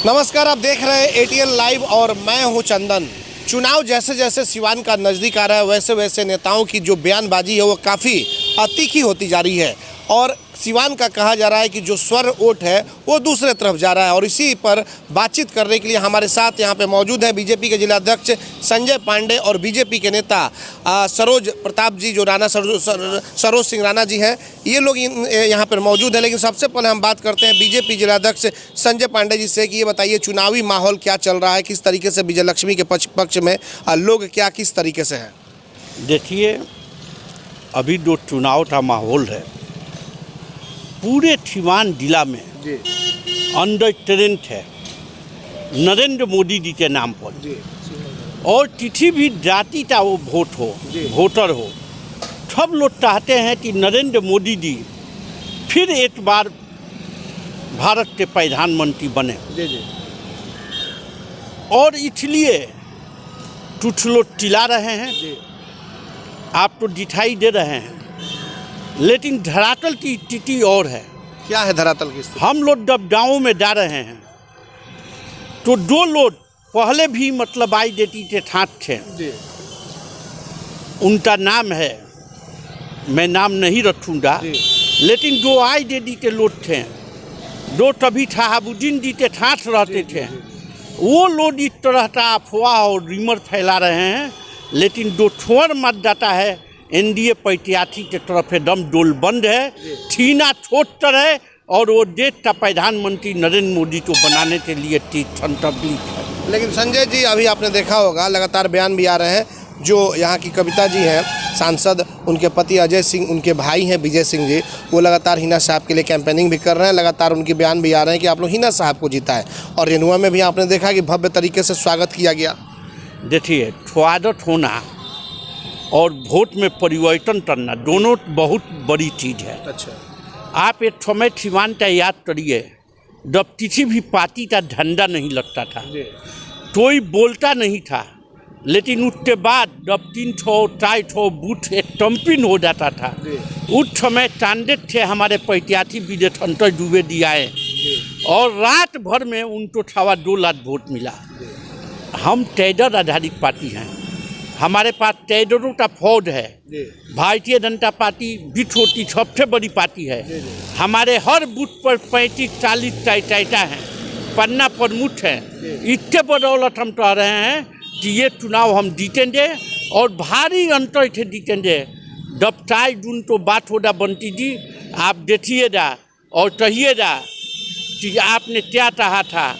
नमस्कार, आप देख रहे हैं एटीएन लाइव और मैं हूं चंदन। चुनाव जैसे जैसे सिवान का नज़दीक आ रहा है वैसे वैसे नेताओं की जो बयानबाजी है वो काफ़ी तीखी होती जा रही है और सिवान का कहा जा रहा है कि जो स्वर वोट है वो दूसरे तरफ जा रहा है। और इसी पर बातचीत करने के लिए हमारे साथ यहाँ पे मौजूद है बीजेपी के जिलाध्यक्ष संजय पांडे और बीजेपी के नेता सरोज प्रताप जी, जो सरोज सिंह राणा जी हैं। ये लोग यहाँ पर मौजूद हैं। लेकिन सबसे पहले हम बात करते हैं बीजेपी जिलाध्यक्ष संजय पांडे जी से कि ये बताइए चुनावी माहौल क्या चल रहा है, किस तरीके से विजयलक्ष्मी के पक्ष में लोग क्या किस तरीके से हैं। देखिए, अभी जो चुनाव का माहौल है पूरे सिवान जिला में अंडर ट्रेंड है नरेंद्र मोदी जी के नाम पर। और किसी भी जाति का वो वोट हो, वोटर हो, सब लोग चाहते हैं कि नरेंद्र मोदी जी फिर एक बार भारत के प्रधानमंत्री बने। और इसलिए कुछ लोग चिल्ला रहे हैं, आप तो दिखाई दे रहे हैं, लेकिन धरातल की स्थिति और है। क्या है धरातल की स्थिति? हम लोग जब गाँव में जा रहे हैं तो दो लोग पहले भी मतलब आईडेंटिटी के साथ थे, उनका नाम है, मैं नाम नहीं रखूँगा, लेकिन जो आईडेंटिटी के लोग थे, जो कभी शहाबुद्दीन जी के साथ रहते थे, वो लोग इस तरह का अफवाह और रिमर फैला रहे हैं। लेकिन जो छोर मतदाता है एनडीए प्रत्याशी के तरफ एकदम डोल बंद है, छीना छोट है और वो देश का प्रधानमंत्री नरेंद्र मोदी को बनाने के लिए संतब्लित है। लेकिन संजय जी, अभी आपने देखा होगा लगातार बयान भी आ रहे हैं। जो यहाँ की कविता जी हैं सांसद, उनके पति अजय सिंह, उनके भाई हैं विजय सिंह जी, वो लगातार हिना साहब के लिए कैंपेनिंग भी कर रहे हैं। लगातार उनके बयान भी आ रहे हैं कि आप लोग हिना साहब को जीता है। और रेनुआ में भी आपने देखा कि भव्य तरीके से स्वागत किया गया। देखिए, स्वागत होना और वोट में परिवर्तन करना दोनों बहुत बड़ी चीज़ है। अच्छा, आप एक समय सिवान का याद करिए, जब किसी भी पार्टी का झंडा नहीं लगता था, कोई बोलता नहीं था, लेकिन उसके बाद जब 300-400 बूथ एक टम्पिन हो जाता था, उस समय कैंडिडेट थे हमारे प्रत्याशी विजय शंकर द्विवेदी आए और रात भर में उनको 2.25 लाख वोट मिला। हम कैडर आधारित पार्टी हैं, हमारे पास कैडरों का फौज है। भारतीय जनता पार्टी भी छोटी सबसे बड़ी पार्टी है। हमारे हर बूथ पर 35-40 टाइटा हैं, पन्ना प्रमुख हैं। इसके बदौलत हम कह रहे हैं कि ये चुनाव हम जीतेंगे और भारी अंतर से जीतेंगे। जब 4 जून को बात होगा बंटी जी, आप देखिएगा और कहिएगा कि आपने क्या कहा था।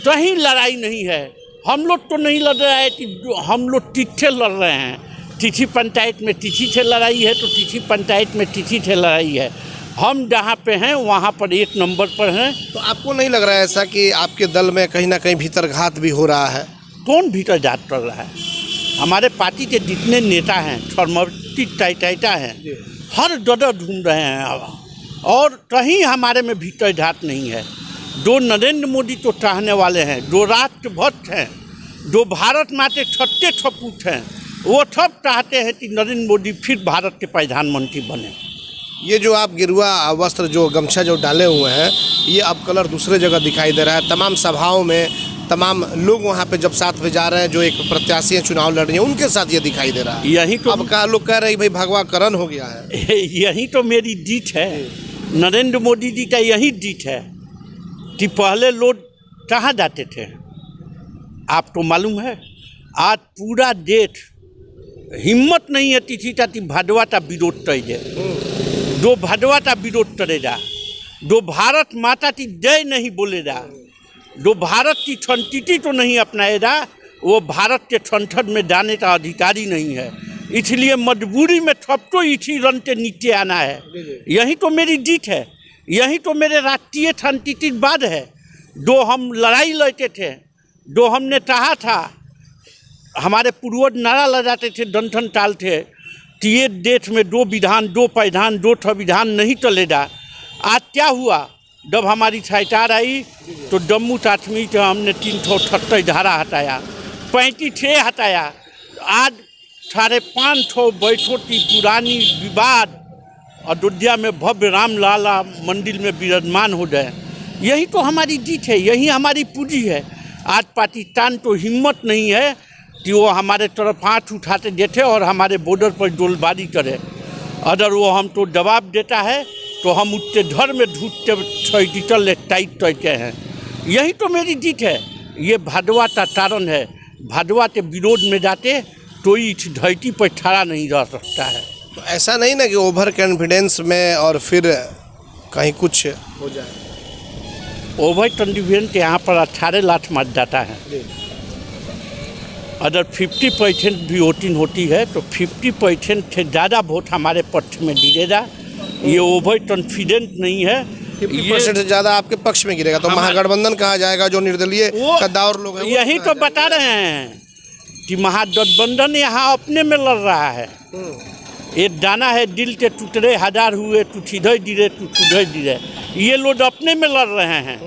कहीं लड़ाई नहीं है, हम लोग तो नहीं लड़ रहे हैं कि हम लोग तिथे लड़ रहे हैं। तिथि पंचायत में तिथि से लड़ाई है तो तिथि पंचायत में तिथि से लड़ाई है। हम जहाँ पे हैं वहाँ पर 1 नंबर पर हैं। तो आपको नहीं लग रहा है ऐसा कि आपके दल में कहीं ना कहीं भीतरघात भी हो रहा है? कौन भीतरघात कर रहा है? हमारे पार्टी के जितने नेता हैं, समर्पित टाइटा हैं, हर जगह ढूंढ रहे हैं और कहीं हमारे में भीतरघात नहीं है। जो नरेंद्र मोदी को चाहने वाले हैं, जो राष्ट्रभक्त हैं, जो भारत माँ के सच्चे सपूत हैं, वो सब चाहते हैं कि नरेंद्र मोदी फिर भारत के प्रधानमंत्री बने। ये जो आप गिरुआ वस्त्र, जो गमछा जो डाले हुए हैं, ये अब कलर दूसरे जगह दिखाई दे रहा है। तमाम सभाओं में तमाम लोग वहाँ पे जब साथ में जा रहे हैं, जो एक प्रत्याशी हैं चुनाव लड़ रही हैं, उनके साथ ये दिखाई दे रहा है। यही तो अब का लोग कह रहे हैं भाई भगवाकरण हो गया है। यही तो मेरी जीत है, नरेंद्र मोदी जी का यही जीत है कि पहले लोग कहाँ जाते थे आपको मालूम है? आज पूरा देश हिम्मत नहीं है किसी का कि भाजपा का विरोध करे। जो भाजपा का विरोध करेगा, जो भारत माता की जय नहीं बोलेगा, जो भारत की संस्कृति को नहीं अपनाएगा, वो भारत के संसद में जाने का अधिकारी नहीं है। इसलिए मजबूरी में सबको इसी रन के नीचे आना है। यही तो मेरी जीत है, यही तो मेरे राष्ट्रीय शांतिवाद है। जो हम लड़ाई लड़ते थे, जो हमने चाहा था, हमारे पूर्वज नारा लगाते थे, डंठन टाल थे कि ये देश में 2 विधान, 2 प्रधान, 2 संविधान नहीं चलेगा। आज क्या हुआ? जब हमारी सरकार आई तो जम्मू कश्मीर से हमने 370 धारा हटाया, 35 हटाया। आज 550 बैठों की पुरानी विवाद अयोध्या में भव्य रामलाला मंदिर में विराजमान हो जाए, यही तो हमारी जीत है, यही हमारी पूंजी है। आज पाकिस्तान तो हिम्मत नहीं है कि वो हमारे तरफ हाथ उठाते देते और हमारे बॉर्डर पर गोलीबारी करे। अगर वो हमको जवाब देता है तो हम उसके घर में ढूंढते डिजिटल टाइट करते हैं। यही तो मेरी जीत है। ये भाजपा का कारण है। भाजपा के विरोध में जाते तो इस धरती पर खड़ा नहीं रह सकता है। तो ऐसा नहीं ना कि ओवर कॉन्फिडेंस में और फिर कहीं कुछ हो जाए। ओवर कॉन्फिडेंस यहाँ पर 18 लाख मत जाता है। अगर 50% भी वोटिंग होती है तो 50% से ज़्यादा वोट हमारे पक्ष में गिरेगा। ये ओवर कॉन्फिडेंस नहीं है। 50% से ज़्यादा आपके पक्ष में गिरेगा तो महागठबंधन कहा जाएगा, जो निर्दलीय गद्दार लोग हैं। यही तो बता रहे हैं कि महागठबंधन यहाँ अपने में लड़ रहा है। एक गाना है, दिल के टुकड़े हजार हुए, तू इधर गिरे तू उधर गिरे। ये लोग अपने में लड़ रहे हैं।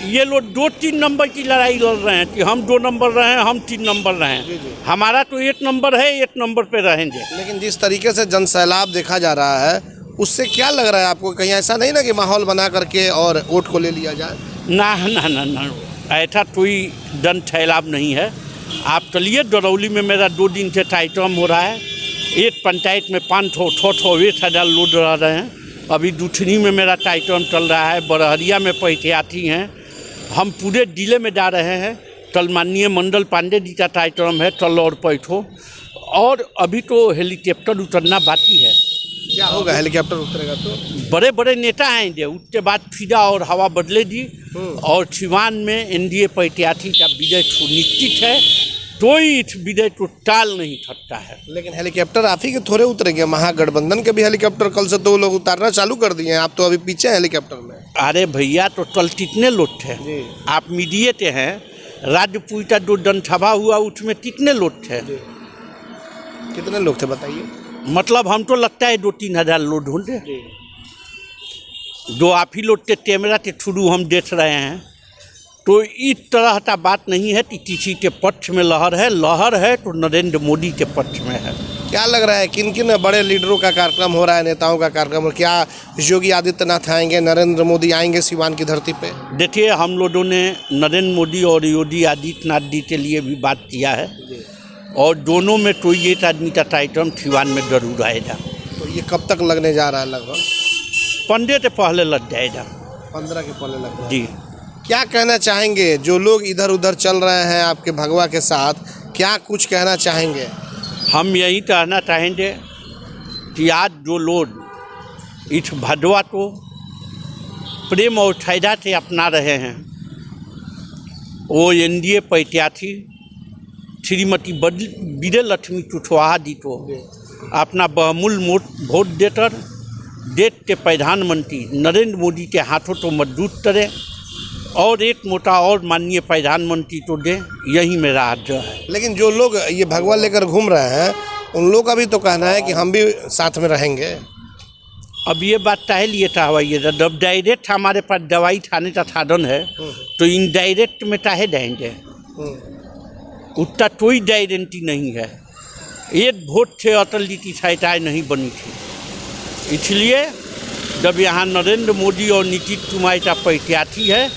ये लोग 2-3 नंबर की लड़ाई लड़ रहे हैं कि हम 2 नंबर रहे हैं, हम 3 नंबर रहे हैं। हमारा तो 1 नंबर है, 1 नंबर पे रहेंगे। लेकिन जिस तरीके से जन सैलाब देखा जा रहा है उससे क्या लग रहा है आपको? कहीं ऐसा नहीं ना कि माहौल बना करके और वोट को ले लिया जाए? ना ना ना ना, ऐसा कोई जन सैलाब नहीं है। आप चलिए, दरौली में मेरा 2 दिन से कार्यक्रम हो रहा है। एक पंचायत में 500 लोग रह रहे हैं। अभी दूसरी में मेरा कार्यक्रम चल रहा है। बरहरिया में पैठियाती हैं। हम पूरे जिले में जा रहे हैं। कल माननीय मंडल पांडे जी का कार्यक्रम है, कल और पैठो। और अभी तो हेलीकॉप्टर उतरना बाकी है। क्या होगा हेलीकॉप्टर उतरेगा तो? बड़े बड़े नेता आएंगे, उसके बाद फिजा और हवा बदलेगी। और सिवान में एनडीए प्रत्याशी का विजय सुनिश्चित है। कोई इस विजय को टाल नहीं सकता है। लेकिन हेलीकॉप्टर आप ही के थोड़े उतरेंगे, महागठबंधन के भी हेलीकॉप्टर कल से तो लोग उतारना चालू कर दिए हैं। आप तो अभी पीछे हैं हेलीकॉप्टर में। अरे भैया, तो कल कितने लोग थे? आप मीडिया के हैं। राज्यपुर का जो जनसभा हुआ उसमें कितने लोग थे? कितने लोग थे बताइए? मतलब हमको लगता है 2-3 हज़ार लोग होंगे। जो आप ही लोग के कैमरा के थ्रू हम देख रहे हैं। तो इस तरह का बात नहीं है कि किसी के पक्ष में लहर है तो नरेंद्र मोदी के पक्ष में है। क्या लग रहा है किन किन बड़े लीडरों का कार्यक्रम हो रहा है, नेताओं का कार्यक्रम? और क्या योगी आदित्यनाथ आएंगे, नरेंद्र मोदी आएंगे सिवान की धरती पे? देखिए, हम लोगों ने नरेंद्र मोदी और योगी आदित्यनाथ जी के लिए भी बात किया है। और दोनों में कोई एक आदमी का कार्यक्रम सिवान में जरूर आएगा। तो ये कब तक लगने जा रहा है? लगभग 15 से पहले लग जाएगा। 15 के पहले लग जी। क्या कहना चाहेंगे जो लोग इधर उधर चल रहे हैं आपके भगवा के साथ? क्या कुछ कहना चाहेंगे? हम यही कहना चाहेंगे कि आज जो लोग इस भगवा को प्रेम और श्रद्धा से अपना रहे हैं, वो एनडीए प्रत्याशी श्रीमती विजय लक्ष्मी कुशवाहा जी को अपना बहुमूल्य वोट देकर देश के प्रधानमंत्री नरेंद्र मोदी के हाथों को मजबूत करें और एक मोटा और माननीय प्रधानमंत्री को दें। यही मेरा आग्रह है। लेकिन जो लोग ये भगवा लेकर घूम रहे हैं उन लोग का भी तो कहना है कि हम भी साथ में रहेंगे। अब ये बात चाहे लिए चाहवाइए, जब डायरेक्ट हमारे पास दवाई खाने का साधन है तो इनडायरेक्ट में चाहे जाएंगे। उसका कोई गारंटी नहीं है। एक वोट से अटल जी की सहायताएँ नहीं बनी थी। इसलिए जब यहाँ नरेंद्र मोदी और नीतीश कुमार का प्रत्याशी है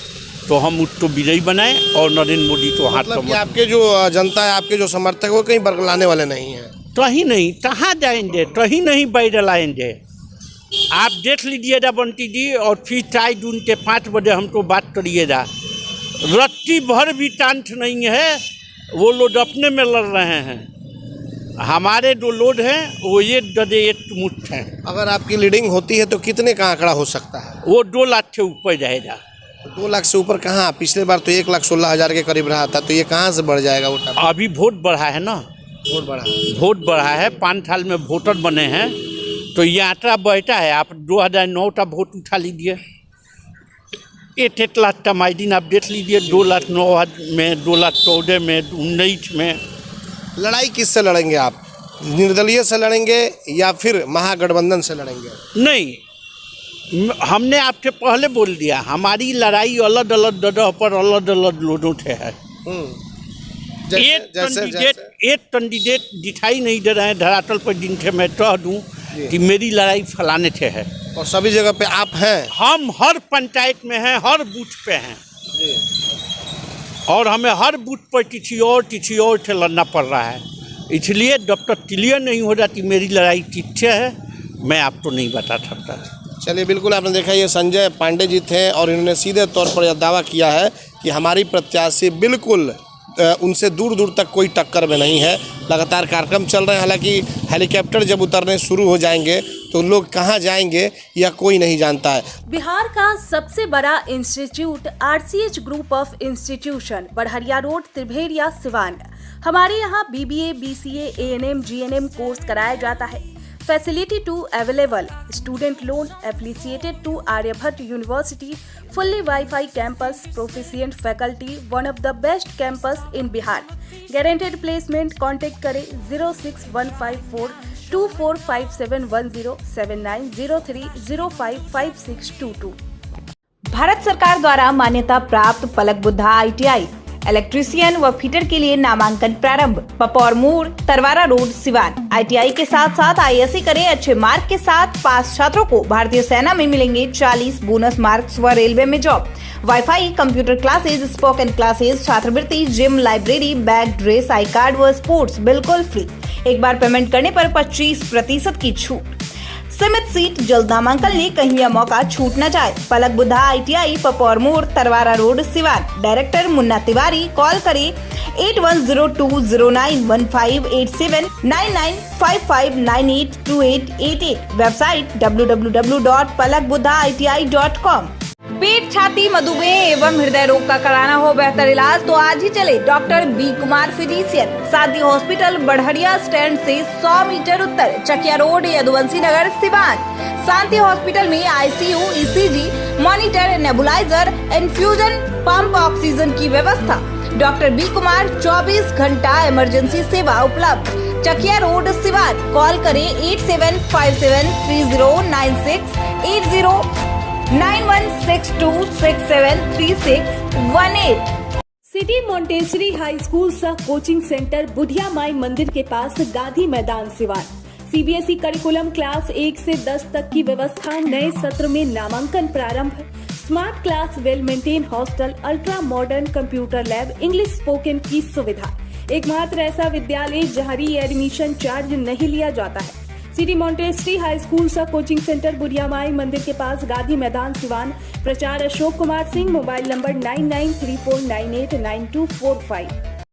तो हम उसको विजयी बनाएं और नरेंद्र मोदी को हाथ मतलब कि आपके जो जनता है, आपके जो समर्थक वो कहीं बरगलाने वाले नहीं हैं? कहीं नहीं, कहाँ जाएंगे, कहीं नहीं बरगलाएंगे। आप देख लीजिएगा बंटी जी, और फिर 4 जून के 5 बजे हमको बात करिएगा। रत्ती भर भी चांस नहीं है। वो लोग अपने में लड़ रहे हैं। हमारे जो लोग हैं वो एक गधे एक मुठ हैं। अगर आपकी लीडिंग होती है तो कितने का आंकड़ा हो सकता है? वो 2 लाख से ऊपर जाएगा। 2 लाख से ऊपर कहाँ? पिछले बार तो 1,16,000 के करीब रहा था, तो ये कहाँ से बढ़ जाएगा वोट? अभी वोट बढ़ा है ना, वोट बढ़ा, वोट बढ़ा है। 5 साल में वोटर बने हैं तो ये आंकड़ा बढ़ता है। आप 2009 का वोट उठा लीजिए, 1 लाख का मार्जिन आप देख लीजिए। 2,09,000 में, 2,14,000 में, 19 में। लड़ाई किससे लड़ेंगे आप? निर्दलीय से लड़ेंगे या फिर महागठबंधन से लड़ेंगे? नहीं, हमने आपसे पहले बोल दिया, हमारी लड़ाई अलग अलग जगह पर अलग अलग लोगों से है। एक कैंडिडेट दिखाई नहीं दे रहे हैं धरातल पर जिनसे मैं कह दूँ कि मेरी लड़ाई फलाने से है। और सभी जगह पे आप हैं? हम हर पंचायत में हैं, हर बूथ पे हैं और हमें हर बूथ पर किसी और से लड़ना पड़ रहा है। इसलिए डॉक्टर क्लियर नहीं हो जाती मेरी लड़ाई किससे है, मैं आपको नहीं बता सकता। चलिए, बिल्कुल आपने देखा ये संजय पांडे जी थे और इन्होंने सीधे तौर पर यह दावा किया है कि हमारी प्रत्याशी बिल्कुल उनसे दूर दूर तक कोई टक्कर में नहीं है। लगातार कार्यक्रम चल रहे हैं, हालांकि हेलीकॉप्टर जब उतरने शुरू हो जाएंगे तो लोग कहां जाएंगे यह कोई नहीं जानता है। बिहार का सबसे बड़ा institute RCH group of institution, Barharia road, Tribheria, Siwan. हमारे यहाँ BBA, BCA, ANM, GNM course कराया जाता है। Facility to available, student loan affiliated to Aryabhatta University, fully Wi-Fi campus, proficient faculty, one of the best campus in Bihar. Guaranteed placement, contact करें 06154245710 7903055622। भारत सरकार द्वारा मान्यता प्राप्त पलक बुद्धा ITI इलेक्ट्रीशियन व fitter के लिए नामांकन प्रारंभ। पपौर मोड़, तरवारा रोड, सिवान। ITI के साथ साथ ISC करें। अच्छे मार्क के साथ पास छात्रों को भारतीय सेना में मिलेंगे 40 बोनस मार्क्स व रेलवे में job. Wifi, computer classes, spoken classes, छात्रवृत्ति, gym, library, bag, dress, I card व स्पोर्ट्स बिल्कुल फ्री। एक बार पेमेंट करने पर 25% की छूट। सीमित सीट, जल्द नामांकन ले, कहीं यह मौका छूट न जाए। पलक बुद्धा ITI, पपौर मोड़, Tarwara road, Siwan. Director Munna Tiwari. Call करें 8102091587 9955982888। Website www.palakbuddhaiti.com। पेट, छाती, मधुमेह एवं हृदय रोग का कराना हो बेहतर इलाज तो आज ही चले डॉक्टर B कुमार फिजिशियन, शांति हॉस्पिटल, बढ़हरिया स्टैंड से 100 मीटर उत्तर, चकिया रोड, यदुवंशी नगर, सिवान। शांति हॉस्पिटल में ICU, ECG, monitor, nebuliser, infusion pump, oxygen की व्यवस्था। डॉक्टर B कुमार 24 घंटा इमरजेंसी सेवा उपलब्ध। चकिया रोड, सिवान। कॉल करें 8757309680 9162673618। सिटी मॉन्टेसरी हाई स्कूल सह कोचिंग सेंटर बुढ़िया माई मंदिर के पास, गांधी मैदान, सिवान। CBSE करिकुलम क्लास 1 से 10 तक की व्यवस्था। नए सत्र में नामांकन प्रारंभ। Smart class, well maintain hostel, ultra modern computer lab, English spoken की सुविधा। एकमात्र ऐसा विद्यालय जहां री एडमिशन चार्ज नहीं लिया जाता है। सिटी मॉन्टेसरी हाई स्कूल सह कोचिंग सेंटर बुढ़िया माई मंदिर के पास, गांधी मैदान, सिवान। प्रचार Ashok Kumar Singh. Mobile number 9934989245।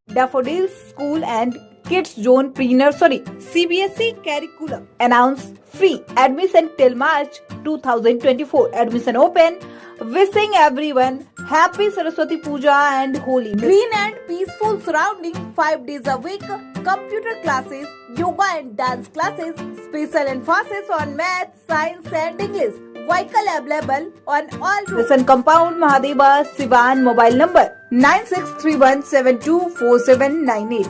Daffodils School and Kids Zone Pre-Nursery CBSE curriculum announce free admission till March 2024. Admission open. Wishing everyone happy Saraswati Puja and Holi. Green and peaceful surrounding 5 days a week. Computer classes, yoga and dance classes. Special emphasis on math, science and English. Vehicle available on all routes. Listen compound, Mahadeva, Sivan. Mobile number 9631724798.